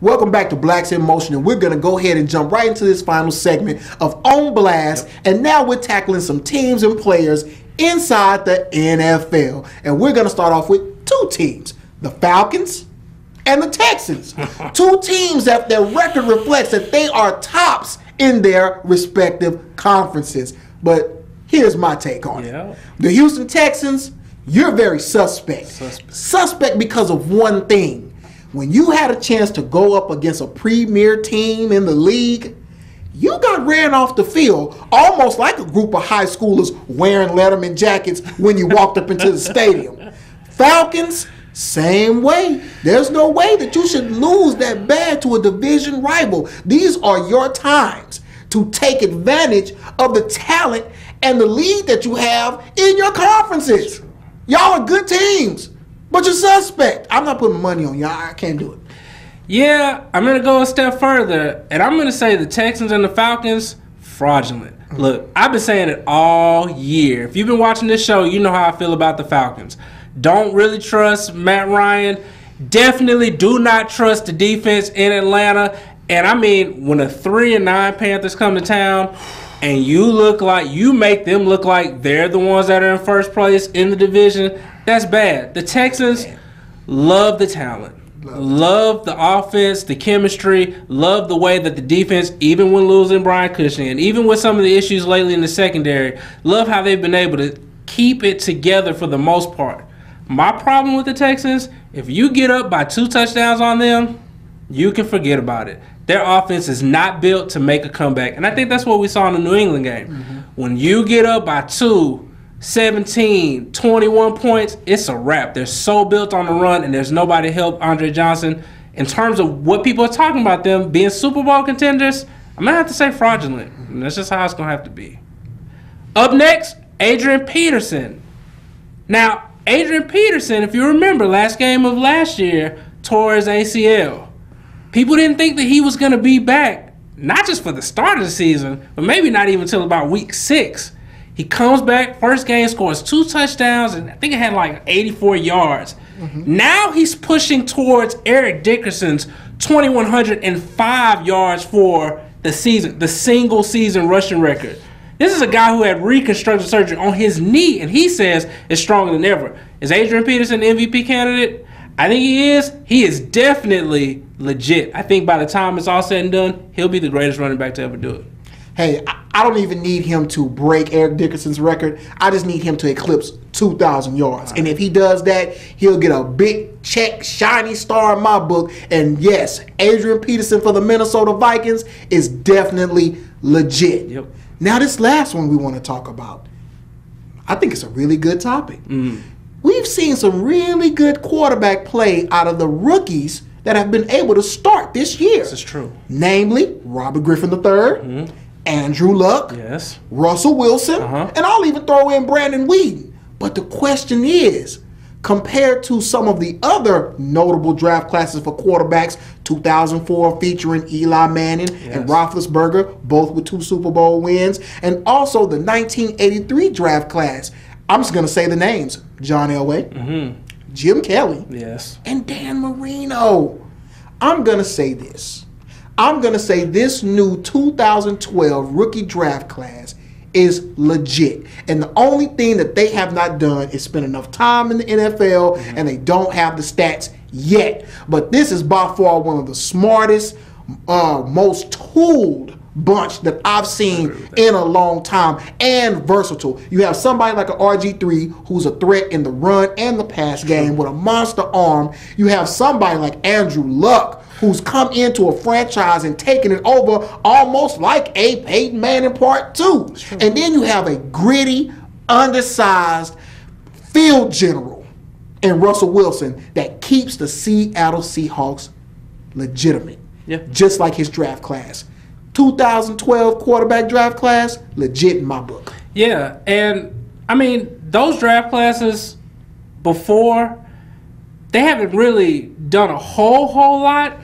Welcome back to Blacks in Motion, and we're going to go ahead and jump right into this final segment of On Blast, and now we're tackling some teams and players inside the NFL. And we're going to start off with two teams, the Falcons and the Texans. Two teams that their record reflects that they are tops in their respective conferences. But here's my take on it. The Houston Texans, you're very suspect. Suspect because of one thing. When you had a chance to go up against a premier team in the league, you got ran off the field almost like a group of high schoolers wearing Letterman jackets when you walked up into the stadium. Falcons, same way. There's no way that you should lose that bad to a division rival. These are your times to take advantage of the talent and the lead that you have in your conferences. Y'all are good teams. But you're suspect. I'm not putting money on y'all. I can't do it. Yeah, I'm going to go a step further, and I'm going to say the Texans and the Falcons, fraudulent. Look, I've been saying it all year. If you've been watching this show, you know how I feel about the Falcons. Don't really trust Matt Ryan. Definitely do not trust the defense in Atlanta. And I mean, when a 3-9 Panthers come to town and you make them look like they're the ones that are in first place in the division, that's bad. The Texans love the talent, love the offense, the chemistry, love the way that the defense, even when losing Brian Cushing, and even with some of the issues lately in the secondary, love how they've been able to keep it together for the most part. My problem with the Texans, if you get up by 2 touchdowns on them, you can forget about it. Their offense is not built to make a comeback. And I think that's what we saw in the New England game. When you get up by 2, 17, 21 points, it's a wrap. They're so built on the run, and there's nobody to help Andre Johnson. In terms of what people are talking about them being Super Bowl contenders, I'm going to have to say fraudulent. And that's just how it's going to have to be. Up next, Adrian Peterson. Now, Adrian Peterson, if you remember, last game of last year, tore his ACL. People didn't think that he was going to be back, not just for the start of the season, but maybe not even until about week 6. He comes back, first game, scores 2 touchdowns, and I think it had like 84 yards. Now he's pushing towards Eric Dickerson's 2,105 yards for the season, the single season rushing record. This is a guy who had reconstructive surgery on his knee, and he says is stronger than ever. Is Adrian Peterson an MVP candidate? I think he is. He is definitely legit. I think by the time it's all said and done, he'll be the greatest running back to ever do it. Hey, I don't even need him to break Eric Dickerson's record. I just need him to eclipse 2,000 yards. And if he does that, he'll get a big check, shiny star in my book. And yes, Adrian Peterson for the Minnesota Vikings is definitely legit. Yep. Now this last one we want to talk about, I think it's a really good topic. We've seen some really good quarterback play out of the rookies that have been able to start this year. This is true. Namely, Robert Griffin III, Andrew Luck, Yes. Russell Wilson, and I'll even throw in Brandon Weeden. But the question is, compared to some of the other notable draft classes for quarterbacks, 2004 featuring Eli Manning and Roethlisberger, both with 2 Super Bowl wins, and also the 1983 draft class, I'm just going to say the names, John Elway, Jim Kelly, and Dan Marino. I'm going to say this. I'm going to say this new 2012 rookie draft class is legit. And the only thing that they have not done is spend enough time in the NFL, and they don't have the stats yet. But this is by far one of the smartest, most tooled bunch that I've seen in a long time, and versatile. You have somebody like an RG3 who's a threat in the run and the pass game with a monster arm. You have somebody like Andrew Luck who's come into a franchise and taken it over almost like a Peyton Manning Part 2. And then you have a gritty, undersized field general in Russell Wilson that keeps the Seattle Seahawks legitimate, just like his draft class. 2012 quarterback draft class, legit in my book. Yeah, and I mean, those draft classes before, they haven't really done a whole lot.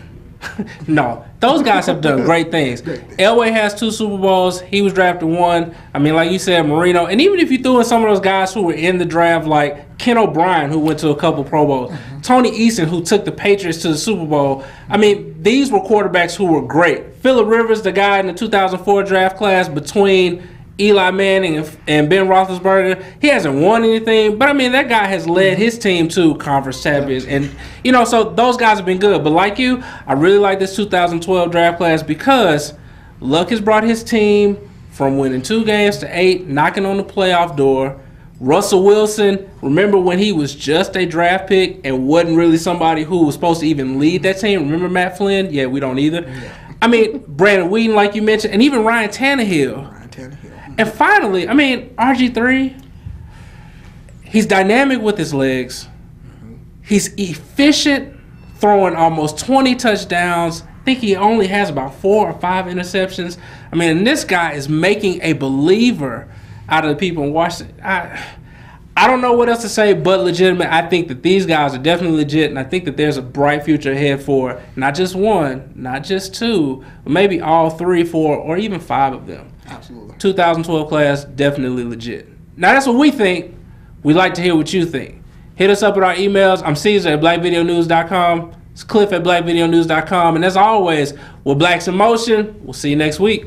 No, those guys have done great things. Elway has 2 Super Bowls. He was drafted 1. I mean, like you said, Marino. And even if you threw in some of those guys who were in the draft, like Ken O'Brien, who went to a couple Pro Bowls, Tony Eason, who took the Patriots to the Super Bowl. I mean, these were quarterbacks who were great. Phillip Rivers, the guy in the 2004 draft class between Eli Manning and Ben Roethlisberger, he hasn't won anything, but I mean, that guy has led his team to conference champions. And, you know, so those guys have been good. But like you, I really like this 2012 draft class because Luck has brought his team from winning 2 games to 8, knocking on the playoff door. Russell Wilson, remember when he was just a draft pick and wasn't really somebody who was supposed to even lead that team? Remember Matt Flynn? Yeah, we don't either. Yeah. I mean, Brandon Weeden, like you mentioned, and even Ryan Tannehill. And finally, I mean, RG3, he's dynamic with his legs. He's efficient, throwing almost 20 touchdowns. I think he only has about 4 or 5 interceptions. I mean, and this guy is making a believer out of the people in Washington. I don't know what else to say but legitimate. I think that these guys are definitely legit, and I think that there's a bright future ahead for not just 1, not just 2, but maybe all 3, 4, or even 5 of them. Absolutely. 2012 class, definitely legit. Now, that's what we think. We'd like to hear what you think. Hit us up at our emails. I'm Caesar at blackvideonews.com. It's Cliff at blackvideonews.com. And as always, we're Blacks in Motion. We'll see you next week.